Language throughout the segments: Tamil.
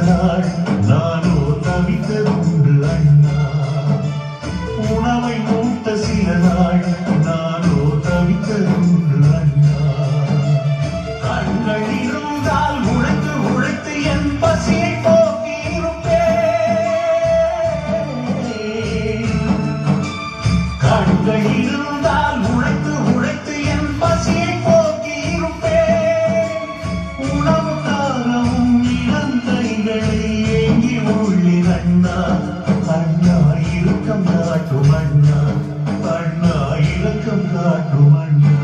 நாள் நானோ தவித்ததுண்டு அண்ணா. உணவை மூட்ட சில நாள் நானோ தவித்ததுண்டு அண்ணா. கண்கள் இருந்தால் உழைத்து உழைத்து என் பசியை போக்கி இருப்பேன். கண்கள் இருந்தால் உழைத்து உழைத்து என் பசியை போக்கி இருப்பேன். உணவு காலமும் இளம் கைகளை ஏங்கி உள்ளி அண்ணா. அண்ணா இலக்கம் காட்டும் அண்ணா. அண்ணா இலக்கம் காட்டும் அண்ணா.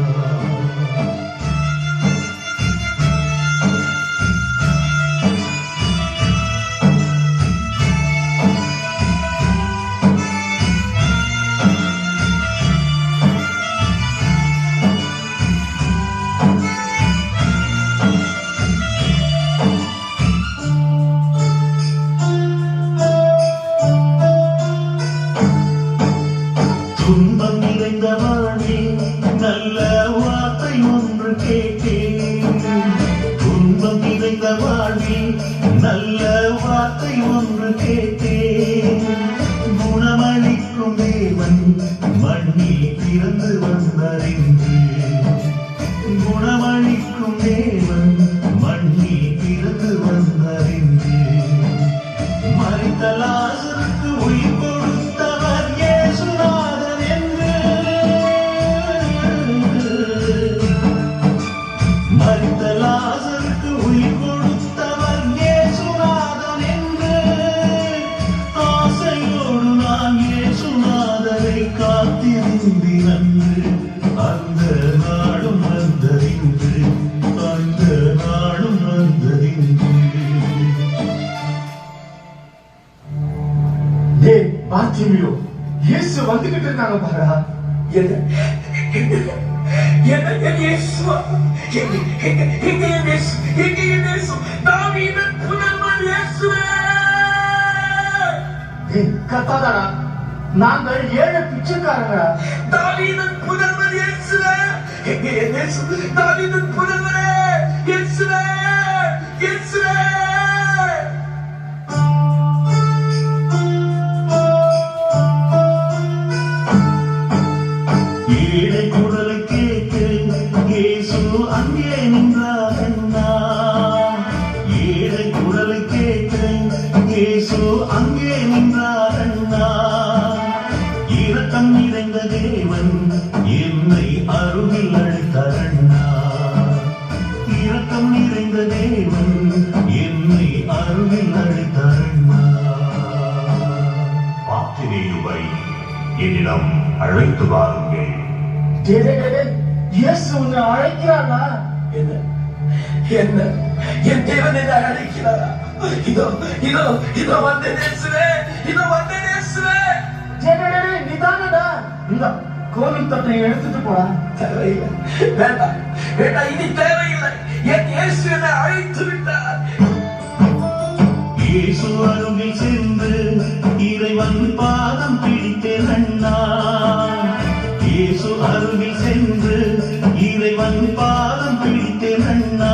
துன்பம் நிறைந்த வாழ்வில் நல்ல வார்த்தை ஒன்று கேட்டேன். துன்பம் நிறைந்த வாழ்வில் நல்ல வார்த்தை ஒன்று கேட்டேன். குணமளிக்கும் தேவன் மண்ணில் பிறந்து வந்தார் என்று. குணமளிக்கும் தேவன் மண்ணில் பிறந்து வந்தார் என்று. மரித்த லாசருக்கு உயிர் கொடுத்தவர் இயேசுநாதர் என்று. மரித்த லாசருக்கு உயிர் கொடுத்தவர் இயேசுநாதர் என்று. ஆசையோடு நான் இயேசுநாதரை காத்திருந்தேன் அன்று. அந்த நாடும் வந்தறிந்து. அந்த நாடும் வந்தறிந்து. ஏய் பாத்திமியோ, இயேசு வந்துகிட்டு இருக்காங்க பாரா. என்ன இயேசுவா? எங்க இயேசு? தாவீதின் புதல்வன் இயேசுவே! ஏய் கத்தாதடா, நாங்கள் ஏழை பிச்சைக்காரங்களா? தாவீதின் புதல்வன் இயேசுவே! எங்க இயேசு? தாவீதின் புதல்வனே இயேசுவே! இயேசுவே! ஏழை குரலை கேட்டு இயேசு அங்கே நின்றார் அண்ணா. ஏழை குரலை கேட்டு இயேசு அங்கே நின்றார் அண்ணா. இரக்கம் நிறைந்த தேவன் என்னை அருகில் அழைத்தார் அண்ணா. இரக்கம் நிறைந்த தேவன் என்னை அருகில் அழைத்தார் அண்ணா. பாத்திரேயுவை என்னிடம் அழைத்து வாருங்கள். இயேசு உன்னை அழைக்கிறானா? என்ன என்ன என் தேவன் என்னை அழைக்கிறாரா? இதோ இதோ இதோ வந்த இயேசுவே! இதோ வந்த இயேசுவே! நிதானடா. இந்த கோவில் தொட்டை எடுத்துட்டு போடா. தேவையில்லை, வேண்டாம் வேண்டாம், இனி தேவையில்லை. என் இயேசு என்னை அழைத்து விட்டார். இயேசு அருகில் சென்று இறைவன் பாதம் பிடித்தேன் அண்ணா. இயேசு அருகில் சென்று இறைவன் பாதம் பிடித்தேன் அண்ணா.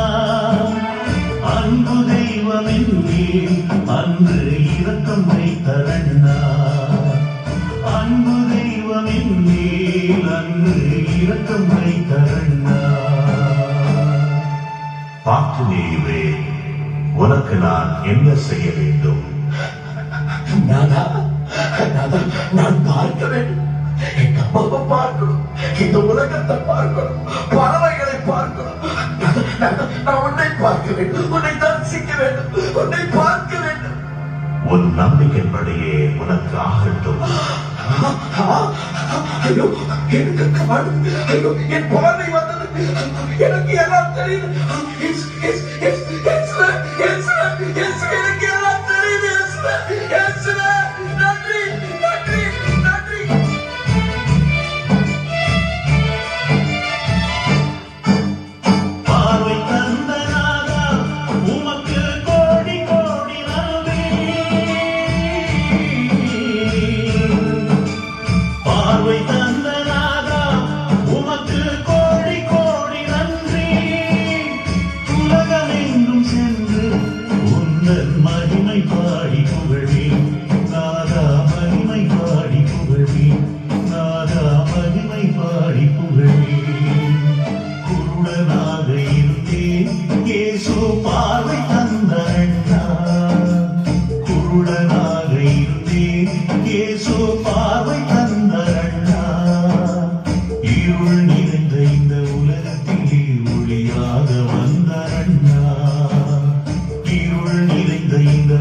அன்பு தெய்வம் என்றேன் அன்று இரக்கம் வைத்தார் அண்ணா. அன்பு தெய்வம் என்றேன் அன்று இரக்கம் வைத்தார் அண்ணா. பாத்திரேயுவே, உனக்கு நான் என்ன செய்ய வேண்டும்? நான் பார்க்க வேண்டும். எங்க அம்மாவை பார்க்கணும். இந்த உலகத்தை பார்க்கணும். பறவைகளை பார்க்கணும். நான் உன்னை பார்க்க வேண்டும். உன்னை தரிசிக்க வேண்டும். உன்னை பார்க்க வேண்டும். உன் நம்பிக்கைப்படியே உனக்கு ஆகட்டும். ஐயோ, எனக்கு காடு. ஐயோ, என் பார்வை வந்தது. எனக்கு எல்லாம் தெரியுது. எனக்கு எல்லாம் தெரியுது. நன்றி நன்றி நன்றி. பார்வை தந்த நாதா உமக்கு கோடி கோடி நன்றி. பார்வை தந்த நாதா உமக்கு கோடி கோடி நன்றி. மகிமை பாடி புகழ்வேன் நாதா மகிமை பாடி புகழ்வேன் நாதா மகிமை பாடி புகழ்வேன் குருடனாக இருந்தேன் இயேசு பார்வை தந்தரண்ணா குருடனாக இருந்தேன் இயேசு பார்வை தந்தரண்ணா இருள் நிறைந்த இந்த உலகத்திலே ஒளியாக வந்தரண்ணா இருள் நிறைந்த இந்த